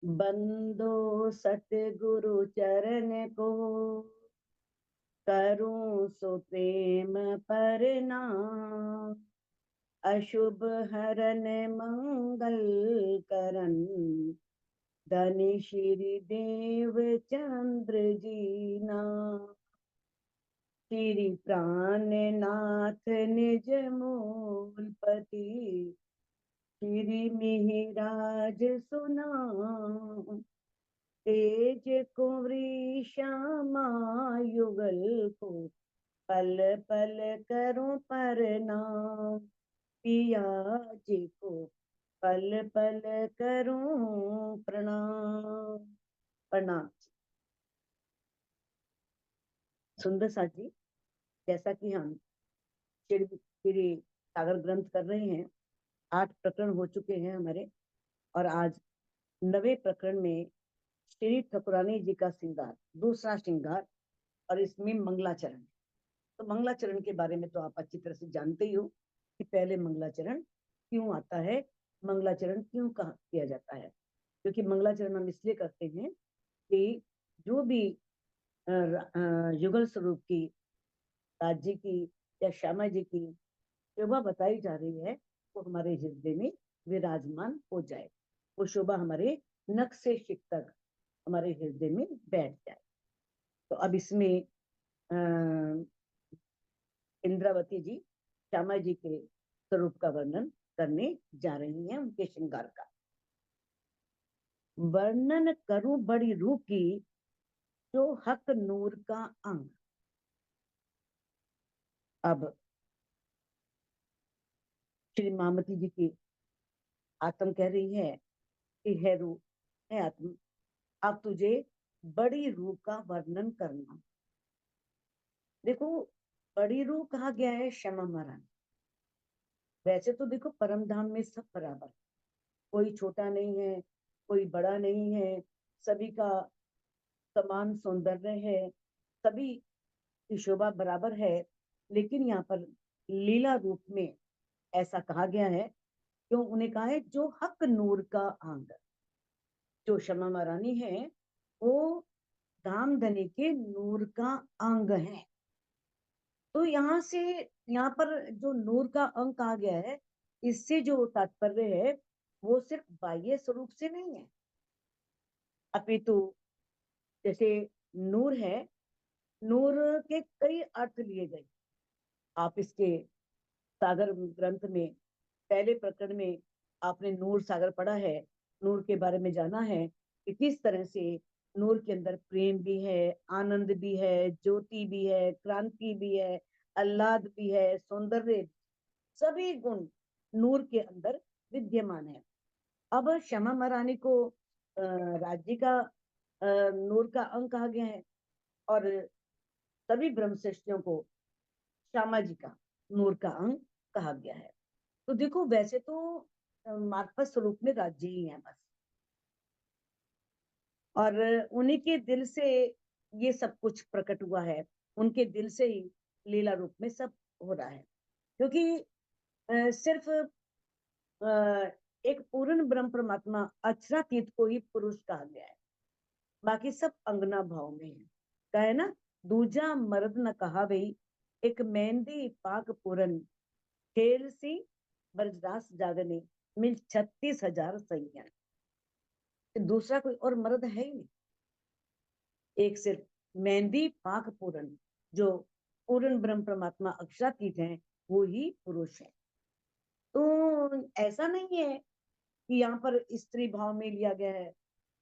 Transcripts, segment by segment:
बंदो सतगुरु चरण को, करूं सो प्रेम प्रणाम। अशुभ हरन मंगल करन, धनी श्री देव चंद्र जी नाम। श्री प्राणनाथ निज मूलपति, श्री मिहिराज सुनाम। तेज कुंवरी श्यामा युगल को, पल पल करूं प्रणाम। पिया जी को पल पल करूं प्रणाम। प्रणाम। सुंदर सा जी, जैसा कि हम श्री सागर ग्रंथ कर रहे हैं, 8 प्रकरण हो चुके हैं हमारे, और आज 9वें प्रकरण में श्री ठाकुरानी जी का श्रृंगार, दूसरा श्रृंगार, और इसमें मंगलाचरण। तो मंगलाचरण के बारे में तो आप अच्छी तरह से जानते ही हो कि पहले मंगलाचरण क्यों आता है, मंगलाचरण क्यों किया जाता है। क्योंकि मंगलाचरण हम इसलिए करते हैं कि जो भी युगल स्वरूप की, राज्य की या श्यामा जी की शोभा बताई जा रही है, वो हमारे हृदय में विराजमान हो जाए, वो शोभा हमारे नख से शिख तक हमारे हृदय में बैठ जाए। तो अब इसमें इंद्रावती जी श्यामा जी के स्वरूप का वर्णन करने जा रही हैं, उनके श्रृंगार का वर्णन करूं बड़ी रूह की, जो हक नूर का अंग। अब श्री मामती जी की आत्म कह रही है कि है रूह, है आत्म, अब तुझे बड़ी रूह का वर्णन करना। देखो, बड़ी रूह कहा गया है श्यामा महारानी। वैसे तो देखो परम धाम में सब बराबर, कोई छोटा नहीं है, कोई बड़ा नहीं है, सभी का समान सौंदर्य है, सभी की शोभा बराबर है। लेकिन यहाँ पर लीला रूप में ऐसा कहा गया है, क्यों उन्हें कहा है जो हक नूर का अंग। जो श्यामा महारानी है वो धामधनी के नूर का अंग है। तो यहाँ से, यहाँ पर जो नूर का अंग कहा गया है, इससे जो तात्पर्य है वो सिर्फ बाह्य स्वरूप से नहीं है, अपितु जैसे नूर है, नूर के कई अर्थ लिए गए। आप इसके सागर ग्रंथ में पहले प्रकरण में आपने नूर सागर पढ़ा है, नूर के बारे में जाना है कि किस तरह से नूर के अंदर प्रेम भी है, आनंद भी है, ज्योति भी है, क्रांति भी है, आह्लाद भी है, सौंदर्य, सभी गुण नूर के अंदर विद्यमान है। अब श्यामा महारानी को राज्य का नूर का अंग कहा गया है, और सभी ब्रह्मश्रेष्ठियों को श्यामा जी का नूर का अंग कहा गया है। तो देखो, वैसे तो मार्फत स्वरूप में राज्य ही है बस, और उन्हीं के दिल से ये सब कुछ प्रकट हुआ है, उनके दिल से ही लीला रूप में सब हो रहा है। क्योंकि सिर्फ एक पूर्ण ब्रह्म परमात्मा अक्षरातीत को ही पुरुष कहा गया है, बाकी सब अंगना भाव में है। कहे ना, दूजा मर्द न कहा भाई, एक मेहंदी पाक पूरन, खेल सी ब्रजदास जागने, मिल 36,000 सैया। दूसरा कोई और मर्द है ही नहीं, एक सिर्फ मेहंदी पाक पूरन, जो पूर्ण ब्रह्म परमात्मा अक्षरातीत है, वो ही पुरुष है। तो ऐसा नहीं है कि यहाँ पर स्त्री भाव में लिया गया है,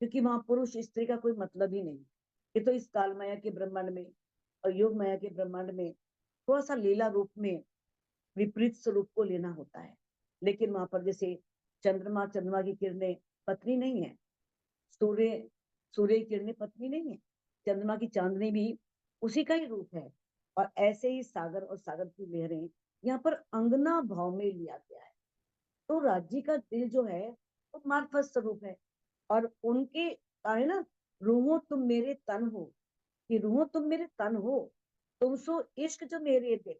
क्योंकि वहां पुरुष स्त्री का कोई मतलब ही नहीं। ये तो इस काल माया के ब्रह्मांड में और योग माया के ब्रह्मांड में थोड़ा सा लीला रूप में विपरीत स्वरूप को लेना होता है। लेकिन वहां पर जैसे चंद्रमा की किरणें पत्नी नहीं है, सूर्य सूर्य की किरणें पत्नी नहीं है, चंद्रमा की चांदनी भी उसी का ही रूप है। और ऐसे ही सागर और सागर की लहरें यहाँ पर अंगना भाव में लिया गया है। तो राज्य का दिल जो है वो मार्फत स्वरूप है, और उनके है ना, रूहो तुम मेरे तन हो, कि रूह तुम मेरे तन हो, तुम सो इश्क जो मेरे दिल,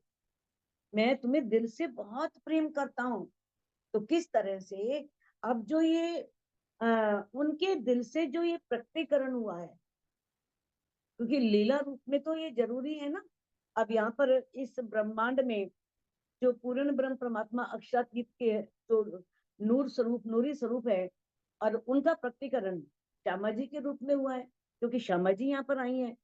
मैं तुम्हें दिल से बहुत प्रेम करता हूँ। तो किस तरह से अब जो ये उनके दिल से जो ये प्रकटीकरण हुआ है, क्योंकि लीला रूप में तो ये जरूरी है ना। अब यहाँ पर इस ब्रह्मांड में जो पूर्ण ब्रह्म परमात्मा अक्षरातीत के जो नूर स्वरूप, नूरी स्वरूप है, और उनका प्रकटीकरण श्यामा जी के रूप में हुआ है, क्योंकि श्यामा जी यहाँ पर आई हैं।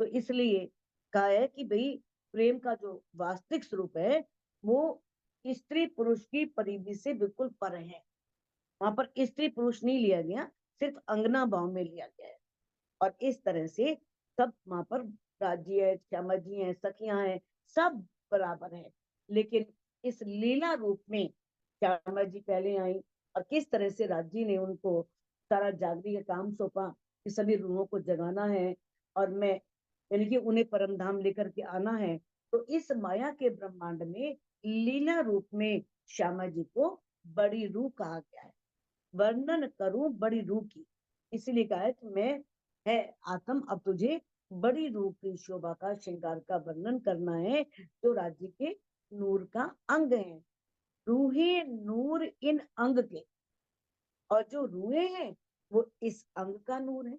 तो इसलिए कहा है कि भाई प्रेम का जो वास्तविक स्वरूप है वो स्त्री पुरुष की परिधि से बिल्कुल पर है। वहां पर स्त्री पुरुष नहीं लिया गया, सिर्फ अंगना भाव में लिया गया है। और इस तरह से सब वहां पर राज्य है, श्यामा जी है, सखियां हैं, सब बराबर है। लेकिन इस लीला रूप में श्यामा जी पहले आई, और किस तरह से राज्य ने उनको सारा जागरी का काम सौंपा कि सभी रूहों को जगाना है, और मैं यानी कि उन्हें परम धाम लेकर के आना है। तो इस माया के ब्रह्मांड में लीला रूप में श्यामा जी को बड़ी रूह कहा गया है। वर्णन करूं बड़ी रूह की, इसलिए कहा है कि मैं है आत्म, अब तुझे बड़ी रूह की शोभा का, श्रृंगार का वर्णन करना है, जो राज्य के नूर का अंग है। रूहे नूर इन अंग के, और जो रूहे हैं वो इस अंग का नूर है।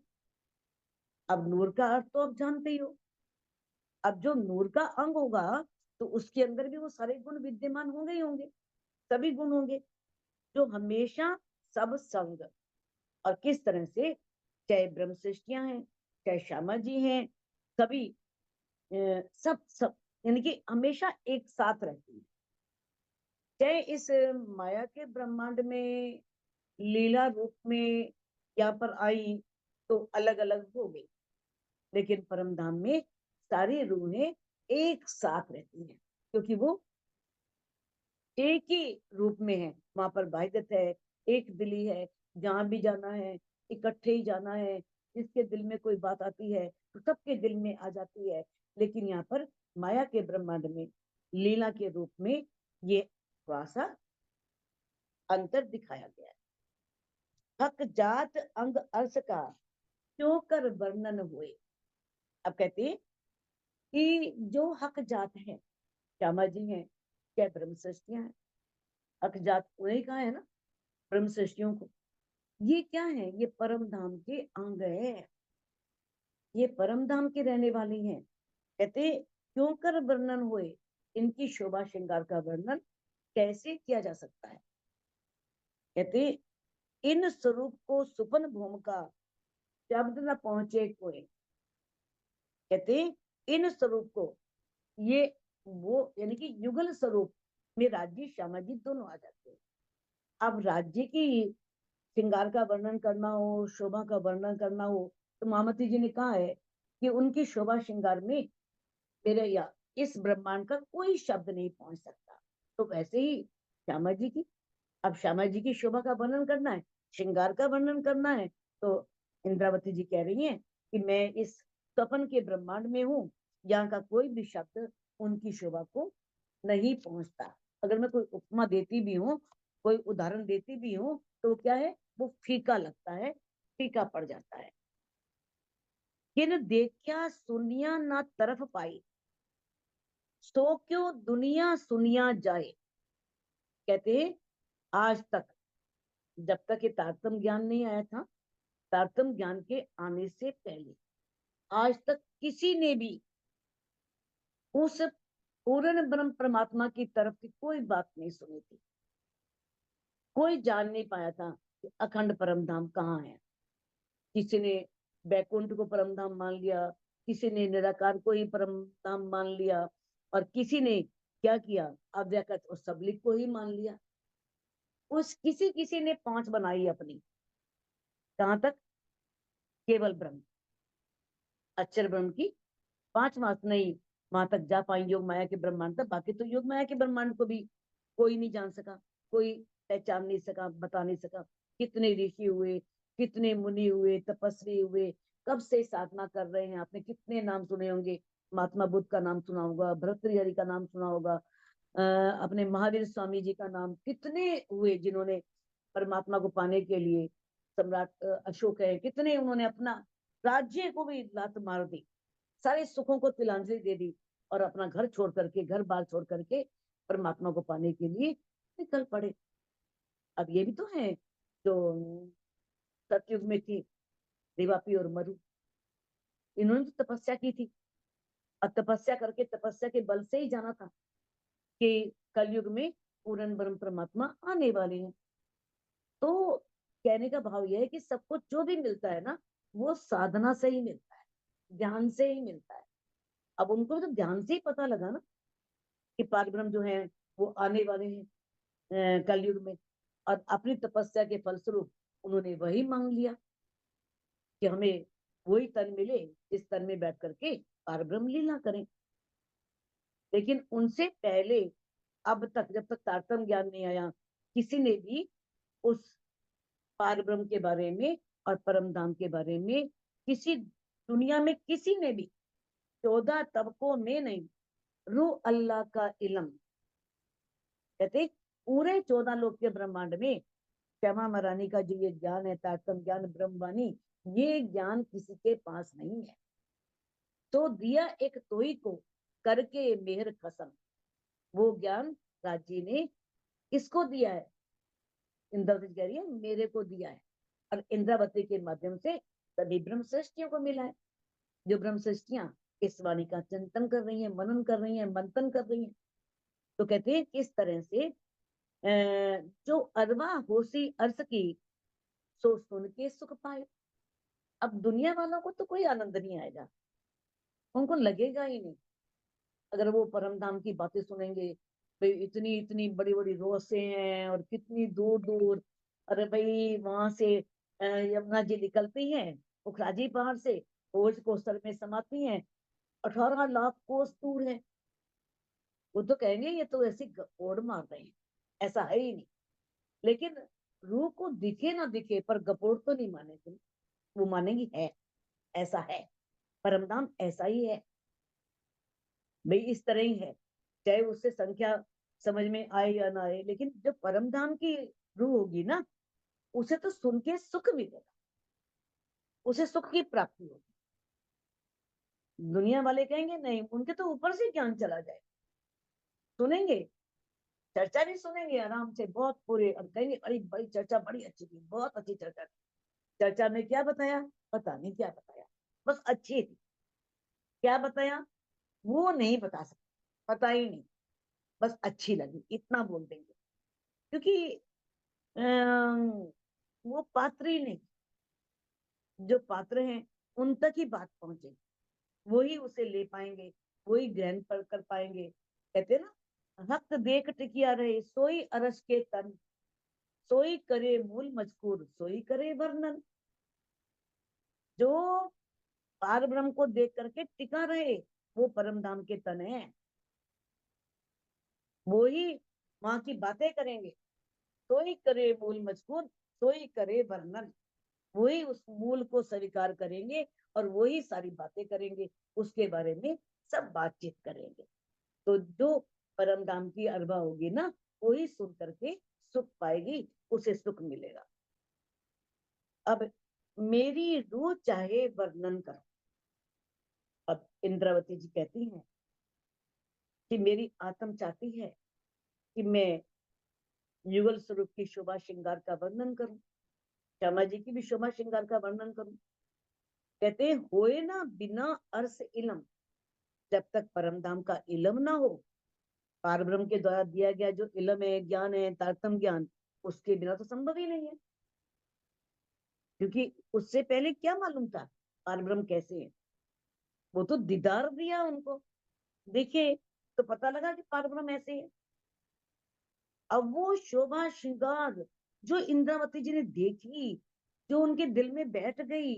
अब नूर का अर्थ तो आप जानते ही हो। अब जो नूर का अंग होगा तो उसके अंदर भी वो सारे गुण विद्यमान होंगे ही होंगे, सभी गुण होंगे जो हमेशा सब संग। और किस तरह से चाहे ब्रह्म सृष्टियां हैं, चाहे श्यामा जी हैं, सभी सब सब यानी कि हमेशा एक साथ रहती है। चाहे इस माया के ब्रह्मांड में लीला रूप में यहाँ पर आई तो अलग अलग हो गई, लेकिन परम धाम में सारी रूहें एक साथ रहती हैं, क्योंकि वो एक ही रूप में है। वहां पर वाहिदत है, एक दिली है, जहां भी जाना है इकट्ठे ही जाना है। जिसके दिल में कोई बात आती है तो सबके दिल में आ जाती है। लेकिन यहाँ पर माया के ब्रह्मांड में लीला के रूप में ये थोड़ा सा अंतर दिखाया गया है। हक जात अंग अर्थ का क्यों कर वर्णन हुए। अब कहते हैं कि जो हक जात है, श्यामा जी हैं, क्या ब्रह्म सृष्टियां हैं, हक जात उन्हीं का है ना, ब्रह्म सृष्टियों को। ये क्या है, ये परम धाम के अंग है, ये परम धाम के रहने वाली हैं। कहते क्यों कर वर्णन हुए, इनकी शोभा श्रृंगार का वर्णन कैसे किया जा सकता है। कहते इन स्वरूप को सुपन भूम का शब्द न पहुंचे कोई। कहते इन स्वरूप को, ये वो यानी कि युगल स्वरूप में राज्य श्यामा जी दोनों आ जाते हैं। अब राज्य की श्रृंगार का वर्णन करना हो, शोभा का वर्णन करना हो, तो महामती जी ने कहा है कि उनकी शोभा श्रृंगार में मेरे या इस ब्रह्मांड का कोई शब्द नहीं पहुंच सकता। तो वैसे ही श्यामा जी की, अब श्यामा जी की शोभा का वर्णन करना है, श्रृंगार का वर्णन करना है, तो इंद्रावती जी कह रही हैं कि मैं इस स्वप्न के ब्रह्मांड में हूँ, यहाँ का कोई भी शब्द उनकी शोभा को नहीं पहुंचता। अगर मैं कोई उपमा देती भी हूँ, कोई उदाहरण देती भी हूँ, तो क्या है, वो फीका लगता है, फीका पड़ जाता है। किन देखा सुनिया ना तरफ पाई, सो क्यों दुनिया सुनिया जाए। कहते आज तक, जब तक ये तारतम ज्ञान नहीं आया था, तारतम ज्ञान के आने से पहले आज तक किसी ने भी उस पूर्ण ब्रह्म परमात्मा की तरफ की कोई बात नहीं सुनी थी। कोई जान नहीं पाया था कि अखंड परम धाम कहाँ है। किसी ने बैकुंठ को परम धाम मान लिया, किसी ने निराकार को ही परम धाम मान लिया, और किसी ने क्या किया, अव्यक्त और सबलिक को ही मान लिया। उस किसी किसी ने पांच बनाई अपनी, कहां तक, केवल ब्रह्म, अक्षर ब्रह्म की पांच मास नहीं, वहां तक जा पाए योग माया के ब्रह्मांड तक। बाकी तो योग माया के ब्रह्मांड को भी कोई नहीं जान सका, कोई पहचान नहीं सका, बता नहीं सका। कितने ऋषि हुए, कितने मुनि हुए, तपस्वी हुए, कब से साधना कर रहे हैं। आपने कितने नाम सुने होंगे, महात्मा बुद्ध का नाम सुना होगा, भर्तृहरि का नाम सुना होगा, अपने महावीर स्वामी जी का नाम, कितने हुए जिन्होंने परमात्मा को पाने के लिए, सम्राट अशोक है, कितने उन्होंने अपना राज्य को भी लात मार दी सारे सुखों को तिलांजलि दे दी और अपना घर छोड़ करके, घर बार छोड़ करके परमात्मा को पाने के लिए निकल पड़े। अब ये भी तो है जो सतयुग में थी देवापी और मरु, इन्होंने तो तपस्या की थी और तपस्या करके, तपस्या के बल से ही जाना था कि कलयुग में पूर्ण ब्रह्म परमात्मा आने वाले हैं। तो कहने का भाव यह है कि सब कुछ जो भी मिलता है ना, वो साधना से ही मिलता है, ध्यान से ही मिलता है। अब उनको तो ध्यान से ही पता लगा ना कि पारब्रह्म जो है वो आने वाले हैं कलयुग में, और अपनी तपस्या के फलस्वरूप उन्होंने वही मांग लिया कि हमें वही तन मिले इस तन में बैठ करके पारब्रह्म लीला करें। लेकिन उनसे पहले, अब तक जब तक तारतम्य ज्ञान नहीं आया, किसी ने भी उस पारब्रह्म के बारे में और परम धाम के बारे में, किसी दुनिया में किसी ने भी 14 तबकों में नहीं, रू अल्लाह का इल्म कहते, पूरे 14 लोक के ब्रह्मांड में क्षमा मरानी का जो ये ज्ञान है, तारतम्य ज्ञान, ब्रह्मवाणी, ये ज्ञान किसी के पास नहीं है। तो दिया एक तोई को करके मेहर कसम, वो ज्ञान राजी ने किसको दिया है? इंद्रावती कह रही है मेरे को दिया है, और इंद्रावती के माध्यम से सभी ब्रह्म सृष्टियों को मिला है। जो ब्रह्म सृष्टियां इस वाणी का चिंतन कर रही हैं, मनन कर रही हैं, मंथन कर रही हैं। तो कहते हैं किस तरह से जो अरवा होसी अर्थ की सो सुन के सुख पाए। अब दुनिया वालों को तो कोई आनंद नहीं आएगा, उनको लगेगा ही नहीं अगर वो परम धाम की बातें सुनेंगे। भाई इतनी इतनी बड़ी बड़ी रोसें हैं और कितनी दूर दूर, अरे भाई वहां से यमुना जी निकलती हैं उखराजी पहाड़ से, खोज कोस्टर में समाती हैं, 18 लाख कोस दूर है। वो तो कहेंगे ये तो ऐसी गपोड़ मार रहे हैं, ऐसा है ही नहीं। लेकिन रूह को दिखे ना दिखे पर गपोड़ तो नहीं मानेंगे, वो मानेंगी है, ऐसा है, परमधाम ऐसा ही है भाई, इस तरह ही है। चाहे उससे संख्या समझ में आए या ना आए, लेकिन जब परमधाम की रूह होगी ना, उसे तो सुन के सुख मिलेगा, उसे सुख की प्राप्ति होगी। दुनिया वाले कहेंगे नहीं, उनके तो ऊपर से ज्ञान चला जाए, सुनेंगे, चर्चा भी सुनेंगे आराम से बहुत पूरे, और कहेंगे अरे बड़ी चर्चा, बड़ी अच्छी थी, बहुत अच्छी चर्चा थी। चर्चा में क्या बताया पता नहीं, क्या बताया, बस अच्छी थी, क्या बताया वो नहीं बता सकते, पता ही नहीं, बस अच्छी लगी इतना बोल देंगे। क्योंकि वो पात्र ही नहीं, जो पात्र हैं उन तक ही बात पहुंचे, वही उसे ले पाएंगे, वही ग्रहण पर कर पाएंगे। कहते हैं ना, हक देख टिकिया रहे सोई अरस के तन, सोई करे मूल मजकूर, सोई करे वर्णन। जो पार ब्रह्म को देख करके टिका रहे, वो परम धाम के तन है, वो ही वहां की बातें करेंगे। सोई करे मूल मजकूर, सोई करे वर्णन, वही उस मूल को स्वीकार करेंगे और वही सारी बातें करेंगे, उसके बारे में सब बातचीत करेंगे। तो जो परम धाम की अरबा होगी ना, वही सुन करके सुख पाएगी, उसे सुख मिलेगा। अब मेरी रूह चाहे वर्णन करो। अब इंद्रावती जी कहती हैं कि मेरी आत्म चाहती है कि मैं युगल स्वरूप की शोभा श्रृंगार का वर्णन करूं, श्यामा जी की भी शोभा श्रृंगार का वर्णन करूं। कहते हैं होए ना बिना अर्स इलम, जब तक परम धाम का इलम ना हो, पारब्रह्म के द्वारा दिया गया जो इलम है, ज्ञान है, तारतम ज्ञान, उसके बिना तो संभव ही नहीं है। क्योंकि उससे पहले क्या मालूम था पारब्रह्म कैसे है, वो तो दीदार दिया उनको, देखिए तो पता लगा कि पारब्रह्म ऐसे है। अब वो शोभा श्रृंगार जो इंद्रावती जी ने देखी, जो उनके दिल में बैठ गई,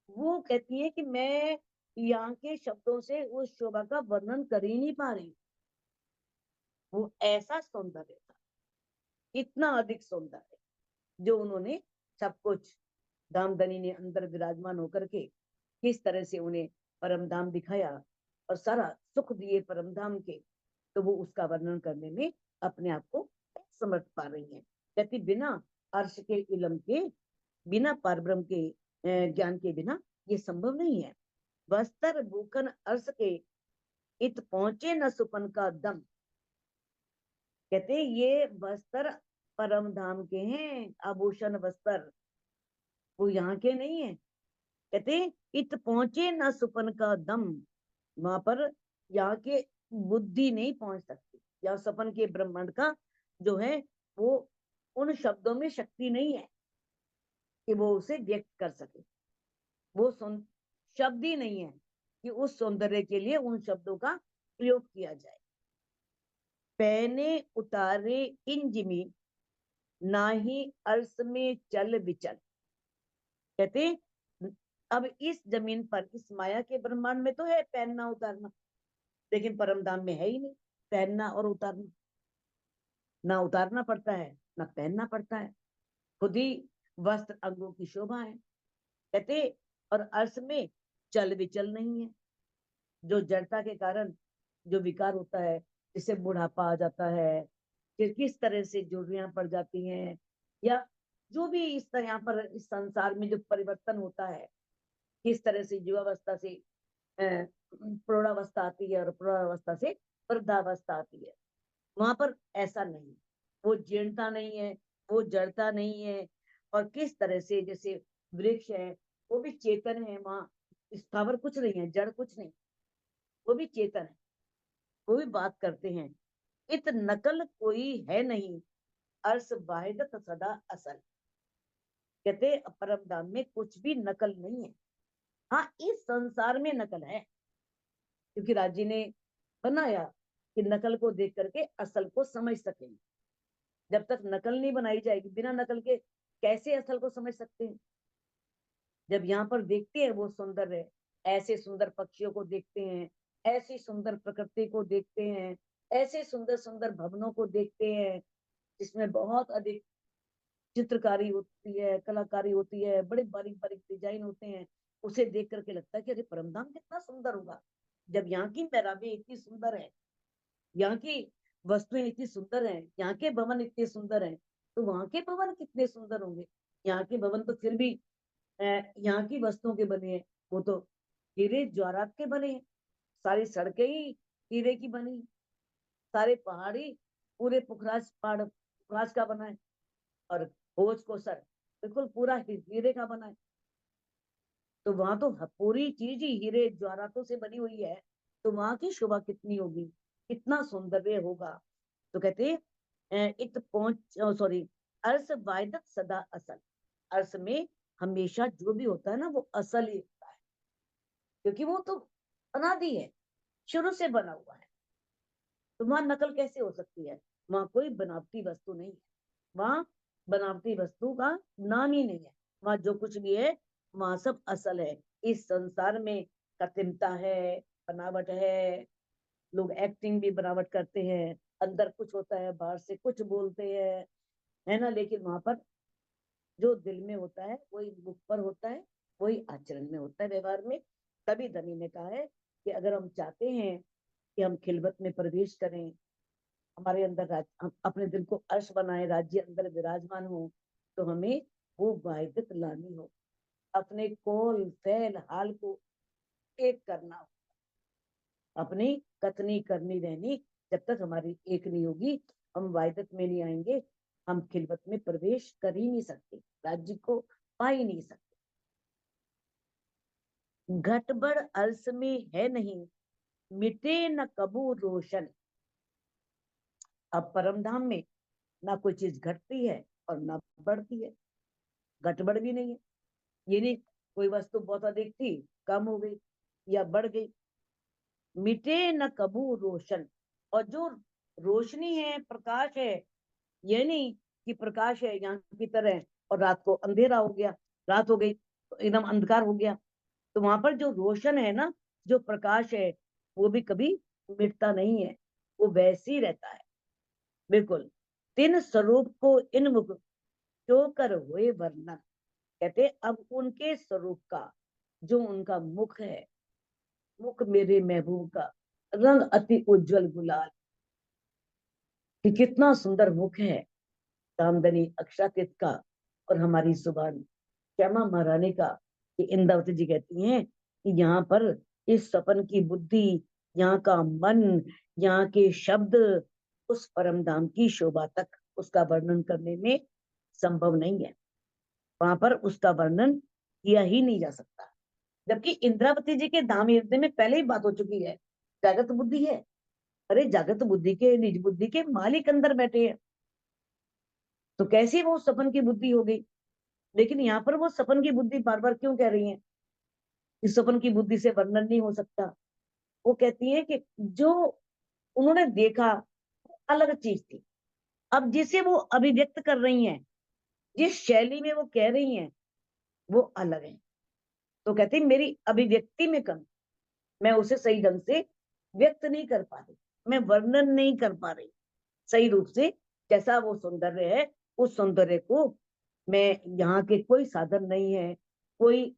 वो कहती है कि मैं यहाँ के शब्दों से उस शोभा का वर्णन कर ही नहीं पा रही। वो ऐसा सौंदर्य था, इतना अधिक सौंदर्य, जो उन्होंने सब कुछ, धामधनी ने अंदर विराजमान होकर के किस तरह से उन्हें परम धाम दिखाया और सारा सुख दिए परम धाम के, तो वो उसका वर्णन करने में अपने आप को समर्थ पा रही है। कहती बिना अर्श के इलम के, बिना परब्रह्म के ज्ञान के बिना ये संभव नहीं है। वस्त्र भूखन अर्श के, इत पहुंचे न सुपन का दम। कहते ये वस्त्र परम धाम के हैं, आभूषण वस्त्र, वो यहाँ के नहीं है। कहते इत पहुंचे न सुपन का दम, वहां पर यहाँ के बुद्धि नहीं पहुंच सकती, या सपन के ब्रह्मांड का जो है वो उन शब्दों में शक्ति नहीं है कि वो उसे व्यक्त कर सके। वो शब्द ही नहीं है कि उस सौंदर्य के लिए उन शब्दों का प्रयोग किया जाए। पहने उतारे इन जिमी, ना ही अर्श में चल विचल। कहते अब इस जमीन पर, इस माया के ब्रह्मांड में तो है पहनना उतारना, लेकिन परम धाम में है ही नहीं पहनना और उतारना। ना उतारना पड़ता है ना पहनना पड़ता है, खुद ही वस्त्र अंगों की शोभा है। कहते और अर्श में चल विचल नहीं है, जो जड़ता के कारण जो विकार होता है, जिससे बुढ़ापा आ जाता है, फिर किस तरह से झुर्रियां पड़ जाती हैं, या जो भी इस तरह यहाँ पर इस संसार में जो परिवर्तन होता है, किस तरह से युवावस्था से प्रौढ़ावस्था आती है और प्रौढ़ावस्था से वृद्धावस्था आती है, वहां पर ऐसा नहीं, वो जीर्णता नहीं है, वो जड़ता नहीं है। और किस तरह से जैसे वृक्ष है वो भी चेतन है, वहां स्थावर कुछ नहीं है, जड़ कुछ नहीं, वो भी चेतन है, वो भी बात करते हैं। इत नकल कोई है नहीं, अर्श वाहिदत सदा असल। कहते परम धाम में कुछ भी नकल नहीं है। हाँ, इस संसार में नकल है, क्योंकि राजी ने बनाया कि नकल को देख करके असल को समझ सकें। जब तक नकल नहीं बनाई जाएगी, बिना नकल के कैसे असल को समझ सकते हैं। जब यहाँ पर देखते हैं वो सुंदर है, ऐसे सुंदर पक्षियों को देखते हैं, ऐसी सुंदर प्रकृति को देखते हैं, ऐसे सुंदर सुंदर भवनों को देखते हैं जिसमें बहुत अधिक चित्रकारी होती है, कलाकारी होती है, बड़े बारीक बारीक डिजाइन होते हैं, उसे देख करके लगता है कि अरे परमधाम कितना सुंदर होगा। जब यहाँ की मेहराबें इतनी सुंदर है, यहाँ की वस्तुएं इतनी सुंदर हैं, यहाँ के भवन इतने सुंदर हैं, तो वहां के भवन कितने सुंदर होंगे। यहाँ के भवन तो फिर भी यहाँ की वस्तुओं के बने हैं, वो तो हीरे जवाहरात के बने हैं, सारी सड़कें ही हीरे की बनी, सारे पहाड़ी पूरे पुखराज पहाड़ पुखराज का बना है, और भोज को सर बिल्कुल पूरा हीरे का बना है। तो वहां तो पूरी चीज ही हीरे जवाहरातों से बनी हुई है, तो वहां की शोभा कितनी होगी, कितना सौंदर्य होगा। तो कहते इत पहुंच सॉरी अर्श वायदत सदा असल। अर्श में हमेशा जो भी होता है ना वो असल ही होता है, क्योंकि वो तो अनादि है, शुरू से बना हुआ है। तो वहां नकल कैसे हो सकती है, वहां कोई बनावटी वस्तु नहीं है, वहां बनावटी वस्तु का नाम ही नहीं है। वहां जो कुछ भी है वहां सब असल है। इस संसार में कृत्रिमता है, बनावट है, लोग एक्टिंग भी बनावट करते हैं, अंदर कुछ होता है बाहर से कुछ बोलते हैं, है ना। लेकिन वहां पर जो दिल में होता है वही मुख पर होता है, वही आचरण में होता है, व्यवहार में। तभी धनी ने कहा है कि अगर हम चाहते हैं कि हम खिलवत में प्रवेश करें, हमारे अंदर हम अपने दिल को अर्श बनाए, राज्य अंदर विराजमान हो, तो हमें वो वाहिदत लानी हो, अपने कोल फैल हाल को एक करना हो, अपनी कथनी करनी रहनी। जब तक हमारी एक नहीं होगी हम वाहिदत में नहीं आएंगे, हम खिलवत में प्रवेश कर ही नहीं सकते, राज्य को पा ही नहीं सकते। घटबड़ अर्श में है नहीं, मिटे न कबू रोशन। अब परम धाम में ना कोई चीज घटती है और ना बढ़ती है, घटबड़ भी नहीं है। ये नहीं कोई वस्तु बहुत अधिक थी, कम हो गई या बढ़ गई। मिटे न कबू रोशन, और जो रोशनी है, प्रकाश है, ये नहीं कि प्रकाश है यहाँ की तरह और रात को अंधेरा हो गया, रात हो गई तो एकदम अंधकार हो गया। तो वहां पर जो रोशन है ना, जो प्रकाश है, वो भी कभी मिटता नहीं है, वो वैसे ही रहता है बिल्कुल। तीन स्वरूप को इन मुख क्यों कर हुए वर्णन। कहते अब उनके स्वरूप का, जो उनका मुख है, मुख मेरे महबूब का रंग अति उज्जवल गुलाल, कि कितना सुंदर मुख है कामदनी अक्षातीत का और हमारी सुबान श्यामा महारानी का। कि इंद्रावती जी कहती हैं कि यहाँ पर इस सपन की बुद्धि, यहाँ का मन, यहाँ के शब्द उस परम धाम की शोभा तक उसका वर्णन करने में संभव नहीं है। वहां पर उसका वर्णन किया ही नहीं जा सकता। जबकि इंद्रावती जी के धाम हृदय में पहले ही बात हो चुकी है, जागृत बुद्धि है। अरे जागृत बुद्धि के, निज बुद्धि के मालिक अंदर बैठे हैं, तो कैसी वो सपन की बुद्धि हो गई। लेकिन यहाँ पर वो सपन की बुद्धि बार बार क्यों कह रही है कि सपन की बुद्धि से वर्णन नहीं हो सकता। वो कहती है कि जो उन्होंने देखा अलग चीज थी, अब जिसे वो अभिव्यक्त कर रही हैं, जिस शैली में वो कह रही हैं, वो अलग है। तो कहती मेरी अभिव्यक्ति में कमी, मैं उसे सही ढंग से व्यक्त नहीं कर पा रही, मैं वर्णन नहीं कर पा रही सही रूप से। जैसा वो सौंदर्य है, उस सौंदर्य को मैं, यहाँ के कोई साधन नहीं है, कोई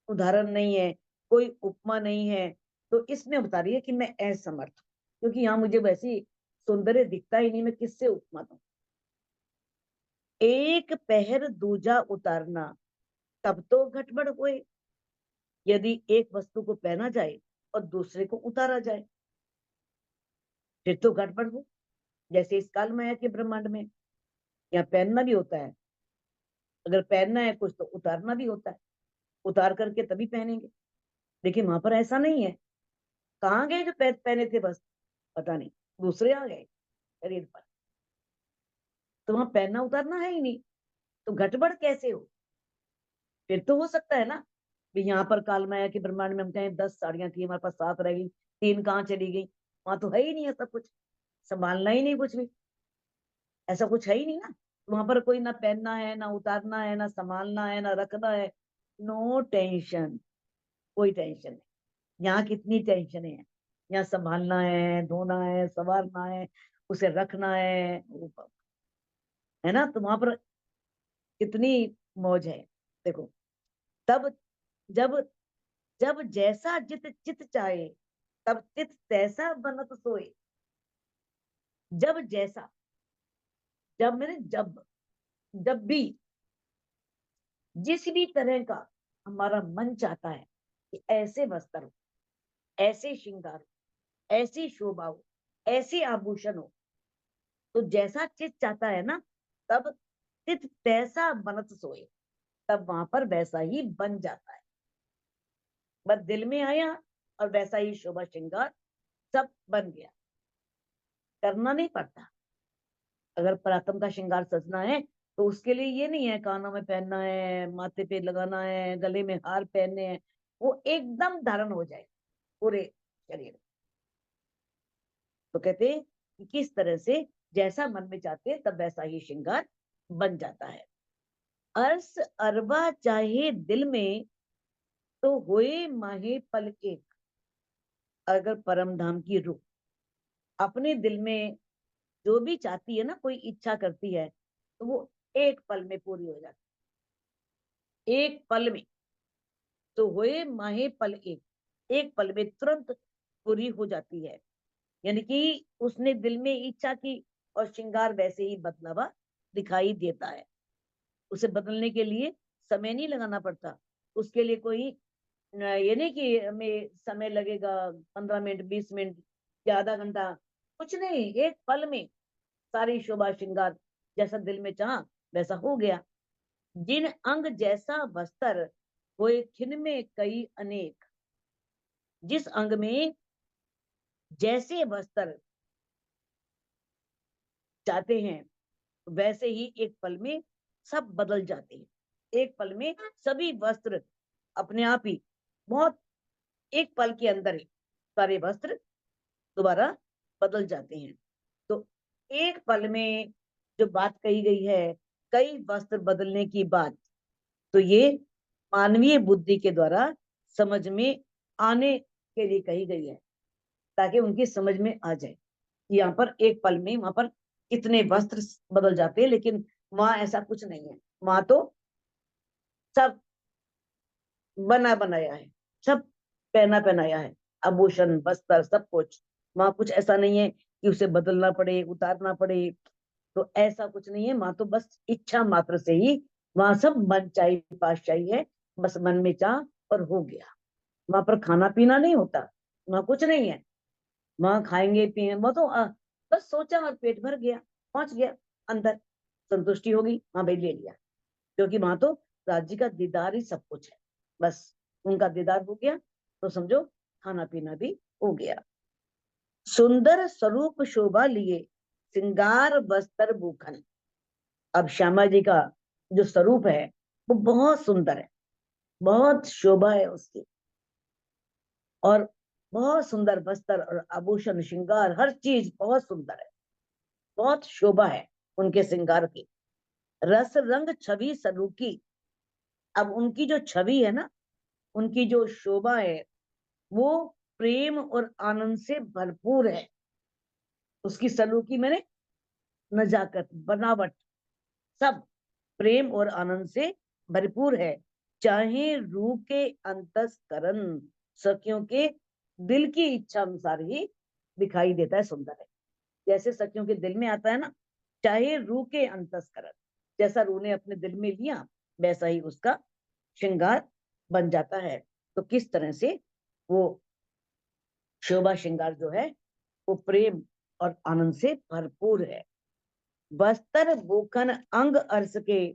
उदाहरण नहीं है, कोई उपमा नहीं है, तो इसमें बता रही है कि मैं असमर्थ हूं, क्योंकि यहाँ मुझे वैसी सौंदर्य दिखता ही नहीं, मैं किससे उपमा दूं। एक पहर दूजा उतारना, तब तो घटबड़ होए। यदि एक वस्तु को पहना जाए और दूसरे को उतारा जाए, फिर तो घटबड़ हो। जैसे इस काल माया के ब्रह्मांड में यहाँ पहनना भी होता है, अगर पहनना है कुछ तो उतारना भी होता है, उतार करके तभी पहनेंगे। लेकिन वहां पर ऐसा नहीं है। कहाँ गए जो पहने थे बस, पता नहीं, दूसरे आ गए शरीर पर, तो वहां पहनना उतारना है ही नहीं, तो घटबड़ कैसे हो। फिर तो हो सकता है ना भी यहाँ पर काल माया के ब्रह्मांड में हम कहें 10 साड़ियां थी, हमारे पास 7 रह गई, 3 कहाँ चली गई। वहां तो है ही नहीं ऐसा कुछ, संभालना ही नहीं कुछ भी, ऐसा कुछ है ही नहीं ना। वहां पर कोई ना पहनना है, ना उतारना है, ना संभालना है, ना रखना है। नो टेंशन, कोई टेंशन नहीं। यहाँ कितनी टेंशन है, यहाँ संभालना है, धोना है, संवारना है, उसे रखना है ना। तो वहां पर कितनी मौज है। देखो, तब जब जब जैसा जित चित चाहे, तब चित तैसा बनत सोए। जब जैसा, जब मैंने जब भी जिस भी तरह का हमारा मन चाहता है कि ऐसे वस्त्र हो, ऐसे श्रृंगार हो, ऐसी शोभा हो, ऐसे आभूषण हो, तो जैसा चित चाहता है ना, तब चित तैसा बनत सोए, तब वहां पर वैसा ही बन जाता है। बस दिल में आया और वैसा ही शोभा श्रृंगार सब बन गया, करना नहीं पड़ता। अगर परातम का श्रृंगार सजना है तो उसके लिए ये नहीं है कानों में पहनना है, माथे पे लगाना है, गले में हार पहनने हैं, वो एकदम धारण हो जाए पूरे शरीर। तो कहते हैं कि किस तरह से जैसा मन में चाहते तब वैसा ही श्रृंगार बन जाता है। अर्स अरबा चाहे दिल में, तो होए माहे पल एक। अगर परम धाम की रूह अपने दिल में जो भी चाहती है ना, कोई इच्छा करती है, तो वो एक पल में पूरी हो जाती है, एक पल में। तो होए माहे पल एक, एक पल में तुरंत पूरी हो जाती है। यानी कि उसने दिल में इच्छा की और श्रृंगार वैसे ही बदला हुआ दिखाई देता है। उसे बदलने के लिए समय नहीं लगाना पड़ता। उसके लिए कोई ये नहीं कि हमें समय लगेगा 15 मिनट, 20 मिनट या आधा घंटा, कुछ नहीं, एक पल में सारी शोभा श्रृंगार जैसा दिल में चाहा वैसा हो गया। जिन अंग जैसा बस्तर, होए खिन में कई अनेक। जिस अंग में जैसे वस्त्र चाहते हैं, वैसे ही एक पल में सब बदल जाते हैं। एक पल में सभी वस्त्र अपने आप ही, बहुत एक पल के अंदर ही सारे वस्त्र दोबारा बदल जाते हैं। तो एक पल में जो बात कही गई है, कई वस्त्र बदलने की बात, तो ये मानवीय बुद्धि के द्वारा समझ में आने के लिए कही गई है, ताकि उनकी समझ में आ जाए। यहाँ पर एक पल में वहां पर कितने वस्त्र बदल जाते हैं, लेकिन वहां ऐसा कुछ नहीं है। वहां तो सब बना बनाया है, सब पहना पहनाया है, आभूषण वस्त्र सब कुछ। वहां कुछ ऐसा नहीं है कि उसे बदलना पड़े, उतारना पड़े, तो ऐसा कुछ नहीं है। वहां तो बस इच्छा मात्र से ही वहां सब मन चाही पातशाही है, बस मन में चाह और हो गया। वहां पर खाना पीना नहीं होता, वहां कुछ नहीं है। वहां खाएंगे पिएंगे, वो तो बस सोचा और पेट भर गया, पहुंच गया अंदर, संतुष्टि होगी, हाँ भाई ले लिया। क्योंकि वहां तो राज्य का दीदार ही सब कुछ है, बस उनका दीदार हो गया तो समझो खाना पीना भी हो गया। सुंदर स्वरूप शोभा लिए सिंगार बस्तर भूखन। अब श्यामा जी का जो स्वरूप है वो बहुत सुंदर है, बहुत शोभा है उसकी, और बहुत सुंदर बस्तर और आभूषण श्रृंगार हर चीज बहुत सुंदर है, बहुत शोभा है उनके श्रृंगार की। रस रंग छवि सरूकी। अब उनकी जो छवि है ना, उनकी जो शोभा है वो प्रेम और आनंद से भरपूर है। उसकी सलूकी मैंने नजाकत बनावट सब प्रेम और आनंद से भरपूर है। चाहे रूह के अंतस्करण, सखियों के दिल की इच्छा अनुसार ही दिखाई देता है, सुंदर है। जैसे सखियों के दिल में आता है ना, चाहे रूह के अंतस्करण, जैसा रूह ने अपने दिल में लिया वैसा ही उसका श्रृंगार बन जाता है। तो किस तरह से वो शोभा श्रृंगार जो है वो प्रेम और आनंद से भरपूर है। बस्तर भूखन अंग अर्श के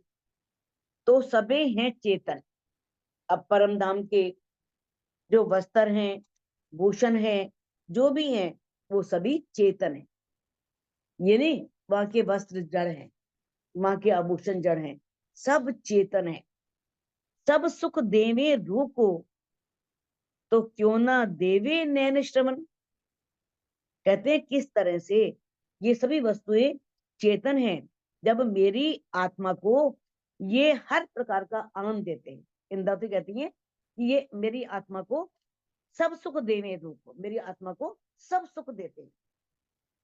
तो सबे हैं चेतन। अब परम धाम के जो वस्त्र हैं, भूषण है, जो भी हैं, वो सभी चेतन है। ये नहीं वहां के वस्त्र जड़ हैं, वहां के आभूषण जड़ हैं, सब चेतन है। सब सुख देवे रूह को तो क्यों ना देवे नैन श्रवण। कहते हैं किस तरह से ये सभी वस्तुएं चेतन हैं, जब मेरी आत्मा को ये हर प्रकार का आनंद देते हैं। इंद्रावती कहती है कि ये मेरी आत्मा को सब सुख देने रूप, मेरी आत्मा को सब सुख देते हैं,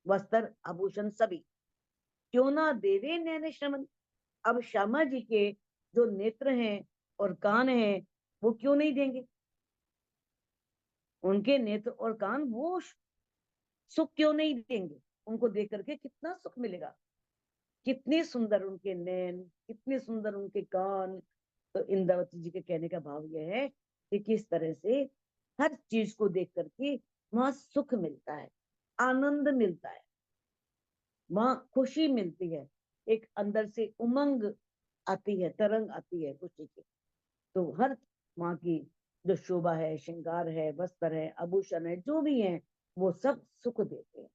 वस्त्र आभूषण सभी। क्यों ना देवे नैन श्रवण। अब श्यामा जी के जो नेत्र हैं और कान हैं वो क्यों नहीं देंगे, उनके नेत्र और कान वो सुख क्यों नहीं देंगे। उनको देख करके कितना सुख मिलेगा, कितने सुंदर उनके नैन, कितने सुंदर उनके कान। तो इंद्रावती जी के कहने का भाव यह है कि किस तरह से हर चीज को देख करके वहां सुख मिलता है, आनंद मिलता है, वहां खुशी मिलती है, एक अंदर से उमंग आती है, तरंग आती है खुशी की। तो हर वहां की जो शोभा है, श्रृंगार है, वस्त्र है, आभूषण है, जो भी है वो सब सुख देते हैं।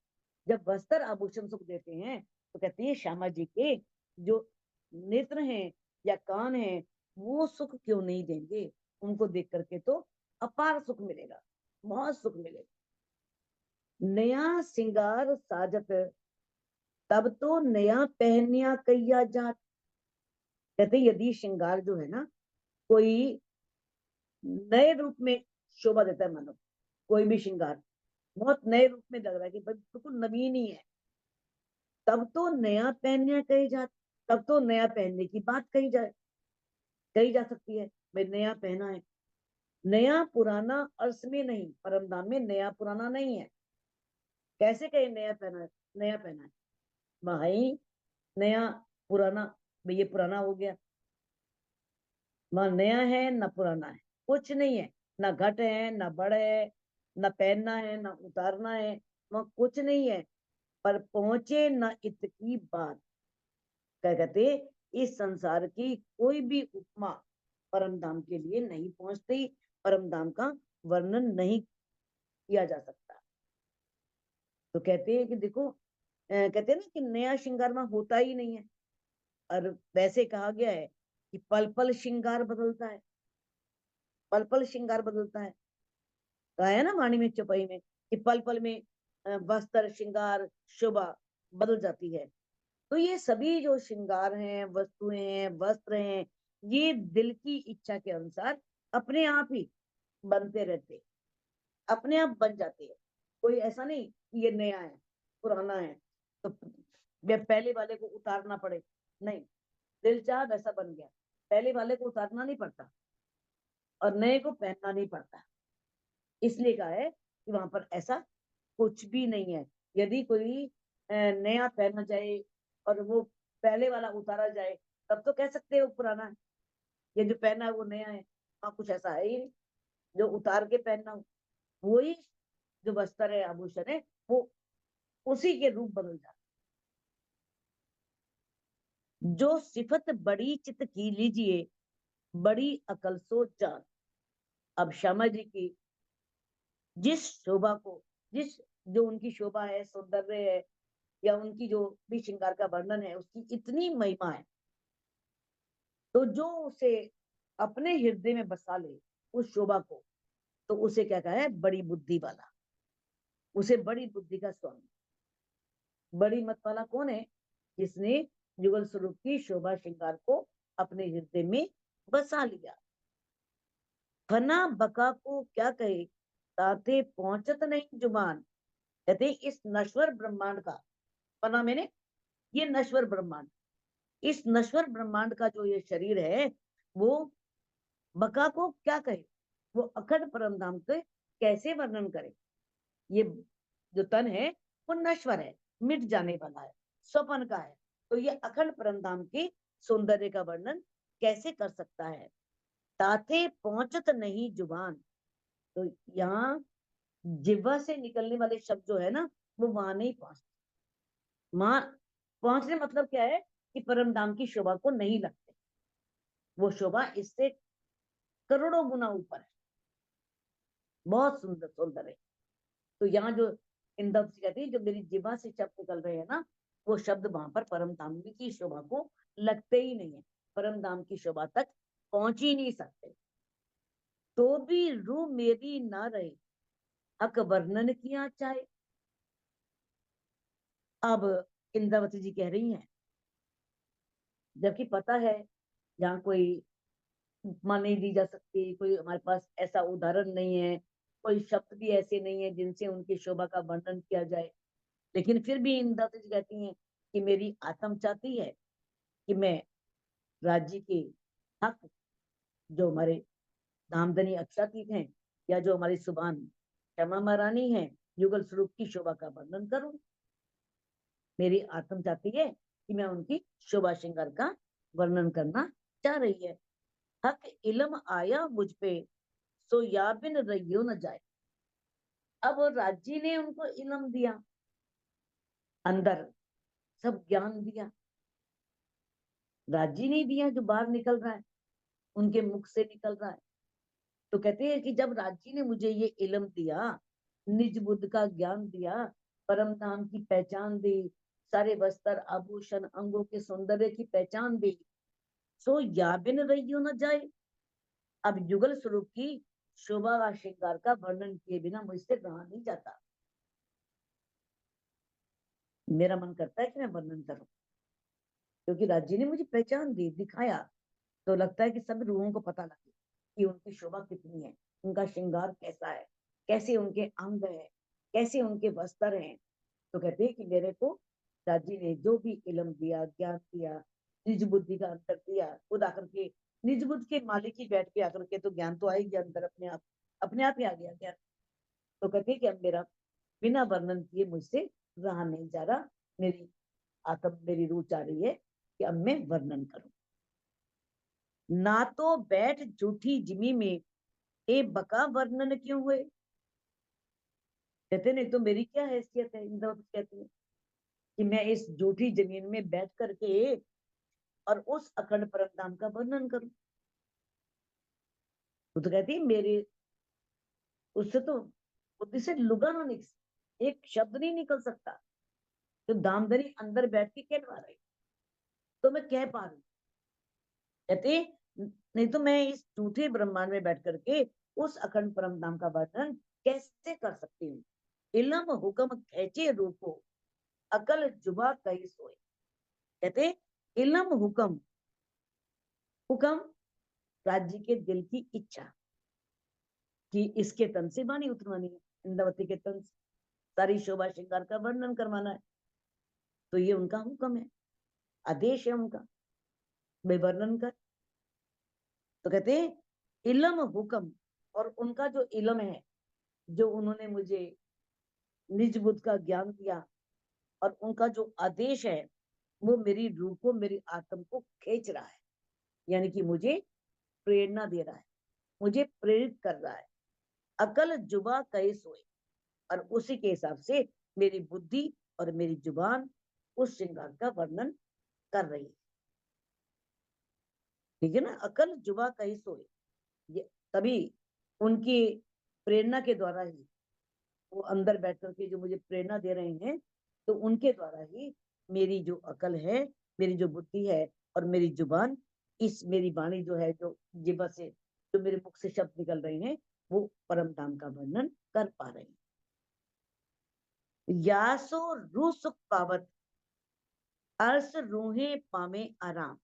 जब वस्त्र आभूषण सुख देते हैं तो कहते हैं श्यामा जी के जो नेत्र हैं या कान हैं वो सुख क्यों नहीं देंगे। उनको देख करके तो अपार सुख मिलेगा, बहुत सुख मिलेगा। नया सिंगार साजत तब तो नया पहनिया कैया जात। कहते यदि श्रृंगार जो है ना कोई नए रूप में शोभा देता है, मानो कोई भी श्रृंगार बहुत नए रूप में लग रहा है कि भाई बिल्कुल नवीन ही है, तब तो नया पहनने कही जा, तब तो नया पहनने की बात कही जा सकती है। भाई नया पहना है, नया पुराना अर्थ में नहीं, परम धाम में नया पुराना नहीं है। कैसे कहे नया पहना है, नया पहना है भाई, नया पुराना, भाई ये पुराना हो गया। वहां नया है न पुराना है, कुछ नहीं है, ना घट है ना बढ़ है, न पहनना है ना उतारना है, वहां कुछ नहीं है। पर पहुंचे न इत की बात। क्या कहते, इस संसार की कोई भी उपमा परम धाम के लिए नहीं पहुंचती, परम धाम का वर्णन नहीं किया जा सकता। तो कहते हैं कि देखो कहते हैं ना कि नया श्रृंगार में होता ही नहीं है। और वैसे कहा गया है कि पल पल श्रृंगार बदलता है, पल पल श्रृंगार बदलता है। कहा है ना वाणी में चौपाई में कि पल पल में वस्त्र श्रृंगार शोभा बदल जाती है। तो ये सभी जो श्रृंगार हैं, वस्तुएं हैं, वस्त्र हैं, ये दिल की इच्छा के अनुसार अपने आप ही बनते रहते, अपने आप बन जाते हैं। कोई ऐसा नहीं कि ये नया है पुराना है तो पहले वाले को उतारना पड़े, नहीं, दिल चाह वैसा बन गया, पहले वाले को उतारना नहीं पड़ता और नए को पहनना नहीं पड़ता। इसलिए कहा है कि वहां पर ऐसा कुछ भी नहीं है। यदि कोई नया पहनना चाहे और वो पहले वाला उतारा जाए तब तो कह सकते हो पुराना है, ये जो पहना है वो नया है। हाँ, कुछ ऐसा है ही नहीं। जो उतार के पहनना हो, वही जो वस्त्र है, आभूषण है, वो उसी के रूप बदल जाता। जो सिफत बड़ी चित की लीजिए, बड़ी अकल सो जान। अब श्यामा जी की जिस शोभा को, जिस जो उनकी शोभा है, सौंदर्य है, या उनकी जो भी श्रृंगार का वर्णन है, उसकी इतनी महिमा है, तो जो उसे अपने हृदय में बसा ले उस शोभा को, तो उसे क्या कहा है, बड़ी बुद्धि वाला। उसे बड़ी बुद्धि का स्वामी। बड़ी मत वाला कौन है? जिसने युगल स्वरूप की शोभा श्रृंगार को अपने हृदय में बसा लिया। फना बका को क्या कहे, ताते पहुंचत नहीं जुबान। कहते इस नश्वर ब्रह्मांड का, फना मैंने ये नश्वर ब्रह्मांड, इस नश्वर ब्रह्मांड का जो ये शरीर है, वो बका को क्या कहे, वो अखंड परम धाम के कैसे वर्णन करे। ये जो तन है वो नश्वर है, मिट जाने वाला है, स्वपन का है, तो ये अखंड परम धाम के सौंदर्य का वर्णन कैसे कर सकता है। ताते पहुंचत नहीं जुबान, तो यहाँ जिह्वा से निकलने वाले शब्द जो है ना, वो वहां नहीं पहुंचते। वहां पहुंचने मतलब क्या है कि परम धाम की शोभा को नहीं लगते, वो शोभा इससे करोड़ों गुना ऊपर है, बहुत सुंदर सुंदर है। तो यहाँ जो इंदव से कहती है, जो मेरी जिह्वा से शब्द निकल रहे हैं ना, वो शब्द वहां पर परम धाम की शोभा को लगते ही नहीं है, परम धाम की शोभा तक पहुंच ही नहीं सकते। तो भी रू मेरी ना रहे, हक वर्णन किया चाहे। अब इंद्रावती जी कह रही हैं, जबकि पता है जहाँ कोई उपमा नहीं दी जा सकती, कोई हमारे पास ऐसा उदाहरण नहीं है, कोई शब्द भी ऐसे नहीं है जिनसे उनकी शोभा का वर्णन किया जाए, लेकिन फिर भी इंद्रावती जी कहती हैं कि मेरी आत्म चाहती है कि मैं राज्य के हक, जो हमारे धामधनी अक्षातीत हैं, या जो हमारी सुभान क्षमा महारानी है, युगल स्वरूप की शोभा का वर्णन करूं। मेरी आत्म चाहती है कि मैं उनकी शोभा श्रृंगार का वर्णन करना चाह रही है। हक इलम आया मुझ पे, सो या बिन रहियो न जाए। अब राज्य ने उनको इलम दिया, अंदर सब ज्ञान दिया, राज्य ने दिया जो बाहर निकल रहा है, उनके मुख से निकल रहा है। तो कहते हैं कि जब राज्य ने मुझे ये इल्म दिया, निज बुद्ध का ज्ञान दिया, परम धाम की पहचान दी, सारे वस्त्र आभूषण अंगों के सौंदर्य की पहचान दी, सो या बिन रहियो न जाए। अब युगल स्वरूप की शोभा व श्रृंगार का वर्णन किए बिना मुझसे रहा नहीं जाता। मेरा मन करता है कि मैं वर्णन करूं, क्योंकि राज्य ने मुझे पहचान दी, दिखाया, तो लगता है कि सब रूहों को पता लगे कि उनकी शोभा कितनी है, उनका श्रृंगार कैसा है, कैसे उनके अंग है, कैसे उनके वस्त्र हैं। तो कहते हैं कि मेरे को राज्य ने जो भी इल्म दिया, ज्ञान दिया, निज बुद्धि का अंतर दिया, खुद आकर के निज बुद्ध के मालिक ही बैठ के आकर के, तो ज्ञान तो आएगी अंदर अपने आप ही आ गया ज्ञान। तो कहते हैं कि अब मेरा बिना वर्णन किए मुझसे रहा नहीं जा रहा, मेरी आत्म, मेरी रूह चाह रही है कि अब मैं वर्णन करूं। ना तो बैठ झूठी जिमी में, ए बका वर्णन क्यों हुए। कहते नहीं तो मेरी क्या हैसियत है, इंद्रवत कहती है, कि मैं इस झूठी जमीन में बैठ करके और उस अखंड परम धाम का वर्णन करूं। वो तो कहती है मेरे उससे तो बुद्धि से लुगा ना निकल, एक शब्द नहीं निकल सकता, तो दामदरी अंदर बैठ के कहवा रही, तो मैं कह पा रही। कहते नहीं तो मैं इस झूठे ब्रह्मांड में बैठ करके उस अखंड परम धाम का वर्णन कैसे कर सकती हूँ। इलम हुक्म खेचे रूपो, अकल जुबा कही सोए। कहते इलम हुक्म, हुक्म राज्य के दिल की इच्छा कि इसके तन से वाणी उतरवानी है, इंद्रावती के तन से सारी शोभा श्रृंगार का वर्णन करवाना है, तो ये उनका हुक्म है, आदेश है उनका, वे वर्णन कर। तो कहते हैं इलम हुक्म, और उनका जो इलम है, जो उन्होंने मुझे निज बुद्ध का ज्ञान दिया, और उनका जो आदेश है, वो मेरी रूह को, मेरी आत्म को खींच रहा है, यानी कि मुझे प्रेरणा दे रहा है, मुझे प्रेरित कर रहा है अकल जुबा कहे सोए, और उसी के हिसाब से मेरी बुद्धि और मेरी जुबान उस श्रृंगार का वर्णन कर रही है। ठीक है ना, अकल जुबा कहे सोए, ये तभी उनकी प्रेरणा के द्वारा ही, वो अंदर बैठ करके जो मुझे प्रेरणा दे रहे हैं, तो उनके द्वारा ही मेरी जो अकल है, मेरी जो बुद्धि है और मेरी जुबान, इस मेरी वाणी जो है, जो जिब्बा से जो मेरे मुख से शब्द निकल रहे हैं, वो परम धाम का वर्णन कर पा रहे हैं। यासो रू सुख पावत, अर्स रूहे पामे आराम।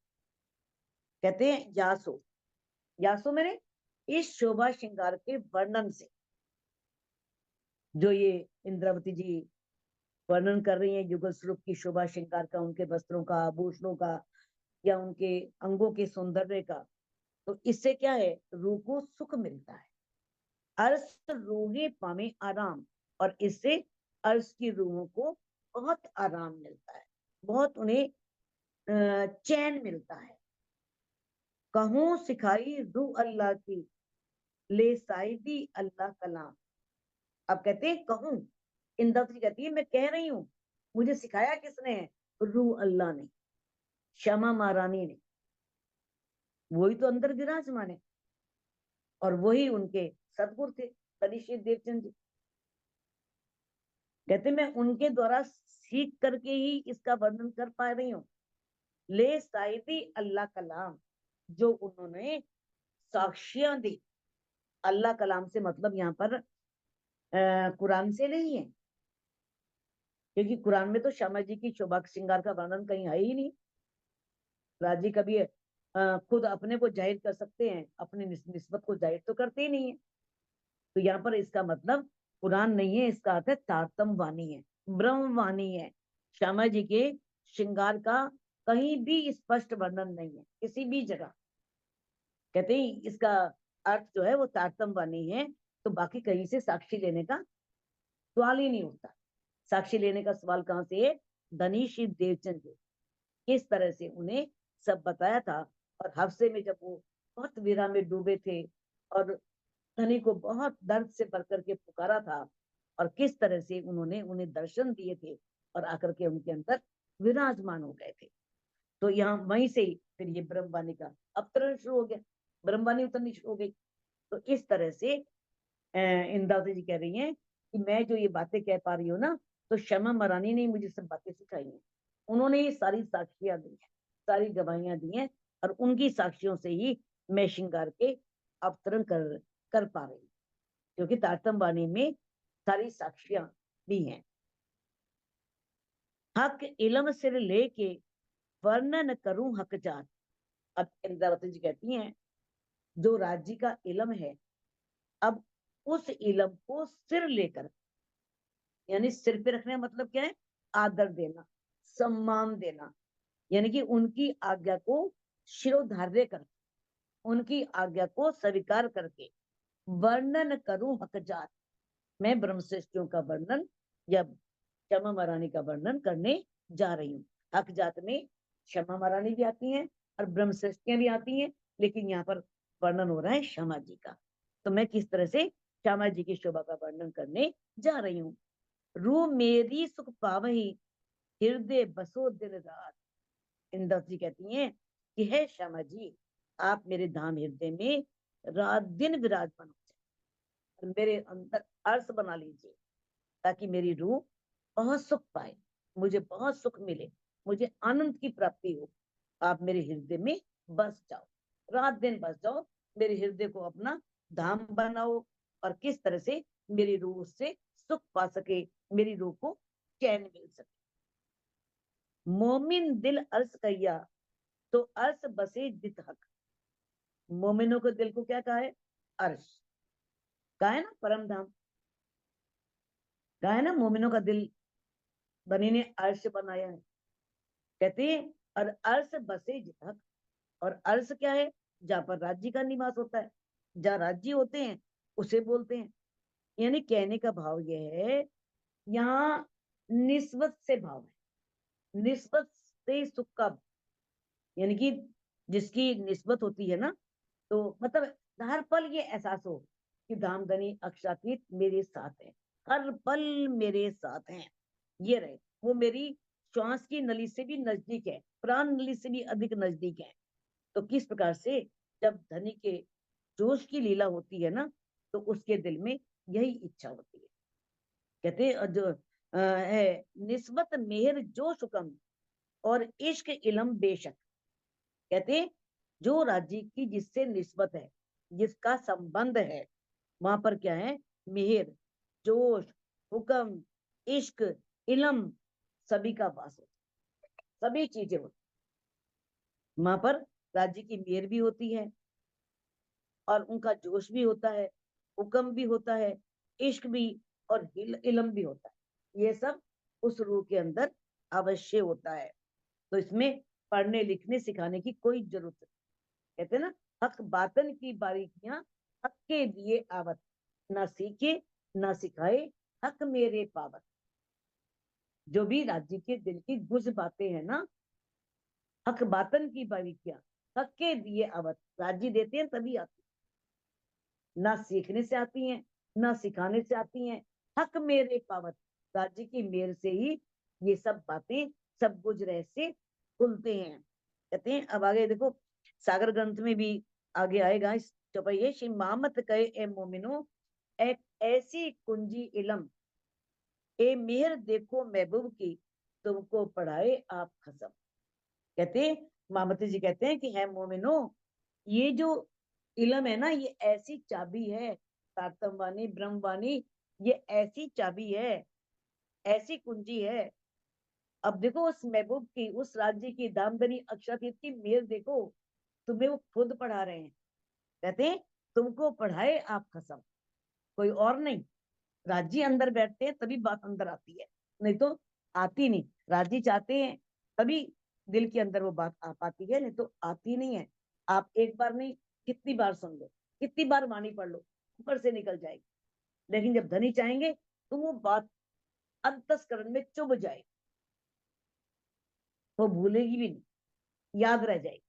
कहते हैं यासो, यासो मेरे इस शोभा श्रृंगार के वर्णन से, जो ये इंद्रावती जी वर्णन कर रही है युगल स्वरूप की शोभा श्रृंगार का, उनके वस्त्रों का, आभूषणों का, या उनके अंगों के सौंदर्य का, तो इससे क्या है, रूह को सुख मिलता है। अर्श रूहें पावे आराम, और इससे अर्श की रूहों को बहुत आराम मिलता है, बहुत उन्हें चैन मिलता है। कहूं सिखाई रूह अल्लाह की, ले साइदी अल्लाह कलाम। अब कहते हैं कहूं, इंद्रावती कहती है मैं कह रही हूं, मुझे सिखाया किसने है, रूह अल्लाह ने, श्यामा महारानी ने, वही तो अंदर विराजमान है, और वही उनके सदगुरु थे कनिष्ठ देवचंद जी। कहते मैं उनके द्वारा सीख करके ही इसका वर्णन कर पा रही हूँ। ले साइदी अल्लाह कलाम, जो उन्होंने साक्षियां दी। अल्लाह कलाम से मतलब यहाँ पर कुरान से नहीं है, क्योंकि कुरान में तो श्यामा जी की शोभा श्रृंगार का वर्णन कहीं है ही नहीं। राजी कभी खुद अपने को जाहिर कर सकते हैं, अपनी निस्बत को जाहिर तो करते ही नहीं है। तो यहाँ पर इसका मतलब कुरान नहीं है, इसका अर्थ है तारतम वाणी है, ब्रह्म वाणी है। श्यामा जी के श्रृंगार का कहीं भी स्पष्ट वर्णन नहीं है, किसी भी जगह। कहते हैं इसका अर्थ जो है वो तारतम वाणी है, तो बाकी कहीं से साक्षी लेने का सवाल ही नहीं उठता। साक्षी लेने का सवाल कहाँ से है, धनी शिव देवचंद जी, किस तरह से उन्हें सब बताया था। और हादसे में जब वो बहुत विरह में डूबे थे, और धनी को बहुत दर्द से भर करके पुकारा था, और किस तरह से उन्होंने उन्हें दर्शन दिए थे, और आकर के उनके अंदर विराजमान हो गए थे। तो यहाँ वहीं से ही फिर ये ब्रह्मवाणी का अवतरण शुरू हो गया, ब्रह्मवाणी उतरनी शुरू हो गई। तो इस तरह से इंद्रावती जी कह रही हैं कि मैं जो ये बातें कह पा रही हूँ ना, तो श्यामा महारानी ने मुझे सब बातें सिखाई हैं। उन्होंने ये सारी साक्षियां दी हैं, सारी गवाहियां दी हैं, और उनकी साक्षियों से ही मैं श्रृंगार के अवतरण कर पा रही हूँ, क्योंकि तारतम वाणी में सारी साक्षियां भी हैं। हक इलम सिर लेके वर्णन करूं हक जात। अब इंद्रावती जी कहती हैं जो राज्य का इलम है, अब उस इलम को सिर लेकर, यानी सिर पे रखने का मतलब क्या है, आदर देना, सम्मान देना, यानी कि उनकी आज्ञा को शिरोधार्य कर, उनकी आज्ञा को स्वीकार करके वर्णन करूं हक जात। मैं ब्रह्मश्रेष्ठियों का वर्णन या क्षमा महारानी का वर्णन करने जा रही हूँ। हक जात में क्षमा महारानी भी आती हैं और ब्रह्मश्रेष्ठियां भी आती हैं, लेकिन यहाँ पर वर्णन हो रहा है श्यामा जी का। तो मैं किस तरह से श्यामा जी की शोभा का वर्णन करने जा रही हूँ। रू मेरी सुख पावही, हृदय बसो दिन रात। इंद्र जी कहती हैं कि हे श्यामा जी, आप मेरे धाम हृदय में रात दिन विराजमान हो जाए, और मेरे अंदर अर्श बना लीजिए, ताकि मेरी रूह बहुत सुख पाए, मुझे बहुत सुख मिले, मुझे आनंद की प्राप्ति हो। आप मेरे हृदय में बस जाओ, रात दिन बस जाओ, मेरे हृदय को अपना धाम बनाओ, और किस तरह से मेरी रूह से सुख पा सके, मेरी रूह को चैन मिल सके। मोमिन दिल अर्श कैया, तो अर्श बसे जित हक। मोमिनों के दिल को क्या कहा है, अर्श कहा है ना, परम धाम कहा है ना, मोमिनों का दिल बनी ने अर्श बनाया है। कहते हैं और अर्श बसे जित हक, और अर्श क्या है, जहां पर राज्य का निवास होता है, जहां राज्य होते हैं उसे बोलते हैं। यानी कहने का भाव यह है, यहाँ निस्बत से भाव है, निस्बत से सुख का, यानी कि जिसकी निस्बत होती है ना, तो मतलब हर पल ये एहसास हो कि धामधनी अक्षातीत मेरे साथ है, हर पल मेरे साथ हैं। ये रहे, वो मेरी श्वास की नली से भी नजदीक है, प्राण नली से भी अधिक नजदीक है। तो किस प्रकार से जब धनी के जोश की लीला होती है ना, तो उसके दिल में यही इच्छा होती है। कहते हैं जो है निस्बत मेहर जो शुकम और इश्क इलम बेशक। कहते हैं जो राज्य की जिससे निस्बत है, जिसका संबंध है, वहां पर क्या है, मेहर, जोश, हुक्म, इश्क, इलम, सभी का वास होता है, सभी चीजें होती, वहां पर राज्य की मेहर भी होती है और उनका जोश भी होता है, हुक्म भी होता है, इश्क भी, और इलम भी होता है। ये सब उस रूह के अंदर अवश्य होता है। तो इसमें पढ़ने लिखने सिखाने की कोई जरूरत नहीं। कहते हैं ना, हक बातन की बारीकियां हक के दिए आवत, ना सीखे ना सिखाए हक मेरे पावत। जो भी राज्य के दिल की गुज बातें हैं ना, हक बातन की बारीकियां हक के दिए आवत, राज्य देते हैं तभी आती, ना सीखने से आती हैं ना सिखाने से आती हैं, हक मेरे पावत, राज्य की मेर से ही ये सब बातें, सब गुज रहस्य खुलते हैं। कहते हैं अब आगे देखो, सागर ग्रंथ में भी आगे आएगा इस चौपाई, श्री मामत कहे ए मोमिनो, एक ऐसी कुंजी इलम, ए मेहर देखो महबूब की, तुमको पढ़ाए आप खसम। कहते मामती जी कहते हैं कि है मोमिनो, ये जो इलम है ना, ये ऐसी चाबी है, तारतम वाणी ब्रह्म वाणी, ये ऐसी चाबी है, ऐसी कुंजी है। अब देखो उस महबूब की, उस राज्य की दामदनी अक्षातीत की मेहर देखो, तुम्हें वो खुद पढ़ा रहे हैं। कहते हैं तुमको पढ़ाए आप खसम, कोई और नहीं। राजी अंदर बैठते हैं तभी बात अंदर आती है, नहीं तो आती नहीं। राजी चाहते हैं तभी दिल के अंदर वो बात आ पाती है, नहीं तो आती नहीं है। आप एक बार नहीं, कितनी बार सुन लो, कितनी बार वाणी पढ़ लो, ऊपर से निकल जाएगी। लेकिन जब धनी चाहेंगे तो वो बात अंतस्करण में चुभ जाएगी, वो भूलेगी भी नहीं, याद रह जाएगी।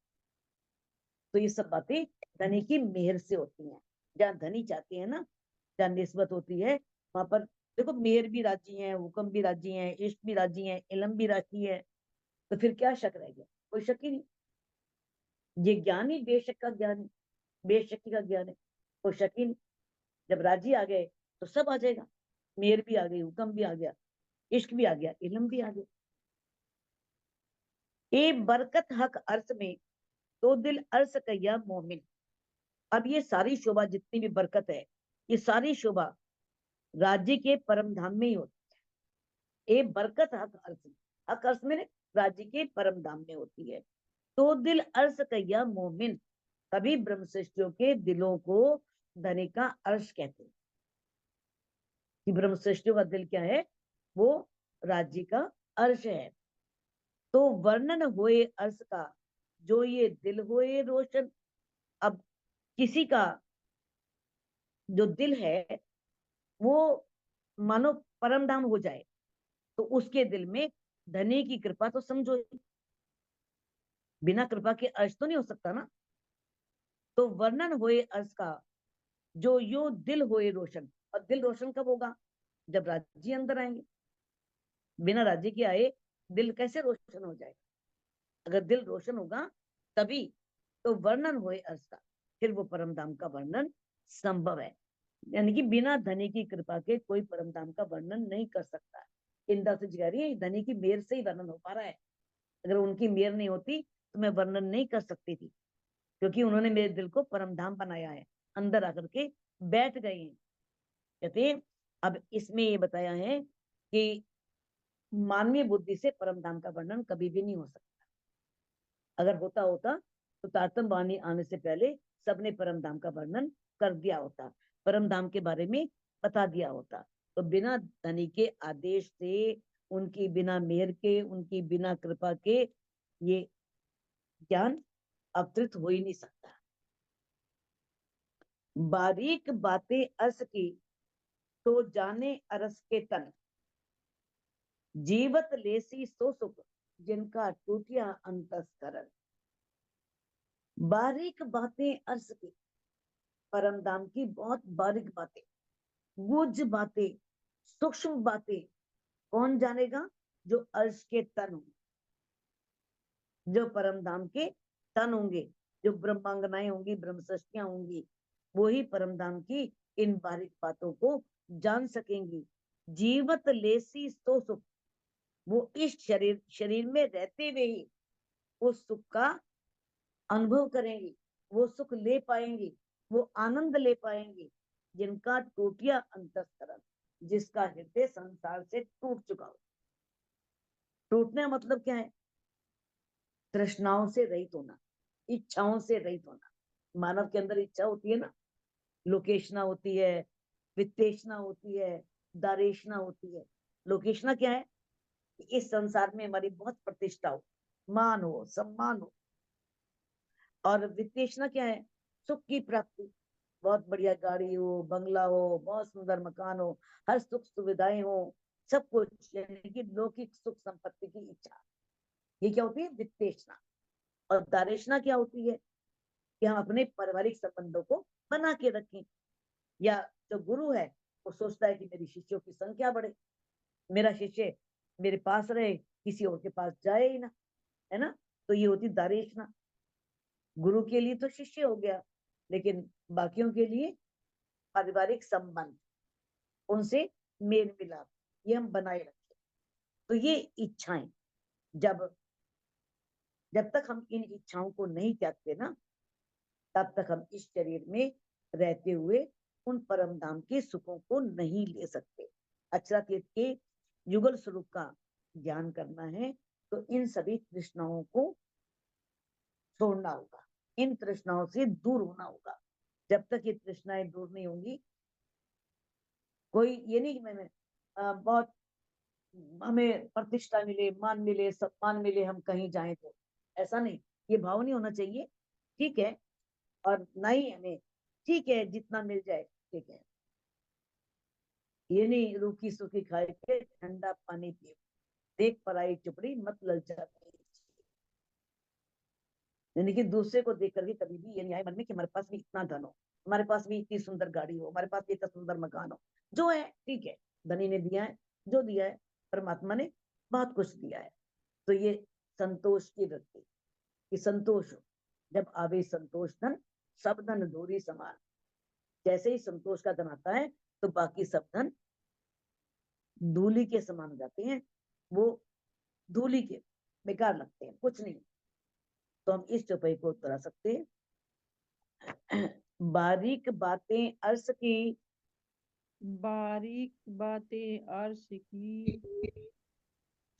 तो ये सब बातें धनी की मेहर से होती हैं। जहाँ धनी चाहते हैं ना, जहाँ निस्बत होती है, वहां पर देखो मेहर भी राजी है, हुक्म भी राजी है, इश्क भी राजी है, इलम भी राजी है। तो फिर क्या शक रह गया, कोई शक ही नहीं। ये ज्ञान ही बेशक का ज्ञान है, बेशकी का ज्ञान है, कोई शक ही नहीं। जब राजी आ गए तो सब आ जाएगा, मेहर भी आ गई, हुक्म भी आ गया, इश्क भी आ गया, इलम भी आ गया। ए बरकत हक अर्थ में तो दिल अर्स कैया मोमिन। अब ये सारी शोभा जितनी भी बरकत है, ये सारी शोभा राज्य के परम धाम में ही होती है। ए बरकत हक अर्थ में, हक अर्थ में राज्य के परम धाम में होती है। तो दिल अर्श कैया मोमिन, तभी ब्रह्मश्रेष्ठियों के दिलों को धनी का अर्श कहते हैं। कि ब्रह्मश्रेष्ठियों का दिल क्या है, वो राज्य का अर्श है। तो वर्णन होए अर्श का, जो ये दिल होए रोशन। अब किसी का जो दिल है वो मानो परम धाम हो जाए, तो उसके दिल में धनी की कृपा तो समझो, बिना कृपा के अर्श तो नहीं हो सकता ना। तो वर्णन होए अर्श का, जो यो दिल होए रोशन। और दिल रोशन कब होगा, जब राज्य अंदर आएंगे। बिना राज्य के आए दिल कैसे रोशन हो जाएगा, अगर दिल रोशन होगा तभी। तो वर्णन होए अर्श का, फिर वो परम धाम का वर्णन संभव है। यानी कि बिना धनी की कृपा के कोई परम धाम का वर्णन नहीं कर सकता। इंदा से कह रही है धनी की मेहर से ही वर्णन हो पा रहा है, अगर उनकी मेहर नहीं होती तो मैं वर्णन नहीं कर सकती थी, क्योंकि उन्होंने मेरे दिल को परम धाम बनाया है, अंदर आकर के बैठ गए हैं। कहते हैं अब इसमें ये बताया है कि मानवीय बुद्धि से परम धाम का वर्णन कभी भी नहीं हो सकता। अगर होता होता तो तारतम वाणी आने से पहले सबने परम धाम का वर्णन कर दिया होता, परम धाम के बारे में बता दिया होता। तो बिना धनी के आदेश से, उनकी बिना मेहर के, उनकी बिना कृपा के ये ज्ञान अवतरित हो ही नहीं सकता। बारीक बातें अर्श की, तो जाने अरस के तन, जीवत लेसी सो सुख, जिनका टूटिया अंतस्करण। बारीक बातें अर्श की, परम धाम की बहुत बारीक बातें, गुज बातें, सूक्ष्म बातें कौन जानेगा? जो अर्श के तन होंगे, जो परम धाम के तन होंगे, जो ब्रह्मांगनाएं होंगी, ब्रह्मसृष्टियां होंगी, वो ही परम धाम की इन बारीक बातों को जान सकेंगी। जीवत लेसी तो सुख, वो इस शरीर में रहते हुए ही उस सुख का अनुभव करेंगी, वो सुख ले पाएंगी, वो आनंद ले पाएंगी जिनका टूटिया अंतःकरण, जिसका हृदय संसार से टूट चुका हो। टूटने मतलब क्या है? तृष्णाओं से रहित होना, इच्छाओं से रहित होना। मानव के अंदर इच्छा होती है ना, लोकेशना होती है, वित्तेषणा होती है, दारेशना होती है। लोकेशना क्या है? इस संसार में हमारी बहुत प्रतिष्ठा हो, मान हो, सम्मान हो। और वित्तेषणा क्या है? सुख की प्राप्ति, बहुत बढ़िया गाड़ी हो, बंगला हो, बहुत सुंदर मकान हो, हर सुख सुविधाएं हो, सब कुछ, यानी कि लौकिक सुख संपत्ति की इच्छा। ये क्या होती है? वित्तेषणा। और दारेशना क्या होती है? कि हम अपने पारिवारिक संबंधों को बना के रखें, या जो गुरु है वो सोचता है कि मेरी शिष्यों की संख्या बढ़े, मेरा शिष्य मेरे पास रहे, किसी और के पास जाए ही ना, है ना? तो ये होती दारेशना। गुरु के लिए तो शिष्य हो गया, लेकिन बाकियों के लिए पारिवारिक संबंध, उनसे मेल मिलाप, ये हम बनाए रखें। तो ये इच्छाएं, जब तक हम इन इच्छाओं को नहीं त्यागते ना, तब तक हम इस शरीर में रहते हुए उन परम धाम के सुखों को नहीं ले सकते। अक्षरातीत के युगल स्वरूप का ज्ञान करना है तो इन सभी तृष्णाओं को छोड़ना होगा, इन तृष्णाओं से दूर होना होगा। जब तक ये तृष्णाएं दूर नहीं होंगी, कोई ये नहीं कि मैं बहुत हमें प्रतिष्ठा मिले, मान मिले, सम्मान मिले, हम कहीं जाएं तो, ऐसा नहीं, ये भाव नहीं होना चाहिए। ठीक है, और नहीं हमें ठीक है जितना मिल जाए ठीक है, ये नहीं रूखी सूखी खाए के ठंडा पानी पिए, देख पराई चुपड़ी मत ललचा। यानी कि दूसरे को देख करके कभी भी ये नहीं आए मन में कि हमारे पास भी इतना धन हो, हमारे पास भी इतनी सुंदर गाड़ी हो, हमारे पास भी इतना सुंदर मकान हो। जो है ठीक है, धनी ने दिया है, जो दिया है परमात्मा ने बहुत कुछ दिया है। तो ये संतोष की वृत्ति, कि संतोष हो, जब आवे संतोष धन, सब धन धूरी समान। जैसे ही संतोष का धन आता है तो बाकी सब धन धूली के समान हो जाते हैं, वो धूली के बेकार लगते हैं, कुछ नहीं। तो हम इस चौपाई को उतरा सकते हैं। बारीक बातें अर्श की, बारीक बातें अर्श की,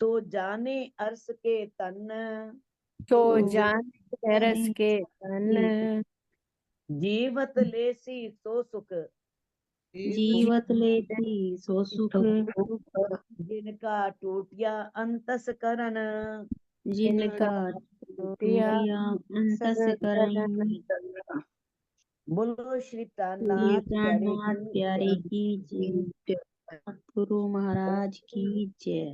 तो जाने अर्श के तन, तो तो जान रस के तन, जीवत लेसी सो सुख, जीवत लेती सो सुख, जिनका टूटिया अंतस्करण। जिनका टूटिया अंतस्करण। बोलो श्री श्री प्राणनाथ प्यारे प्राणनाथ की प्यारे जय। की जय। गुरु महाराज की जय।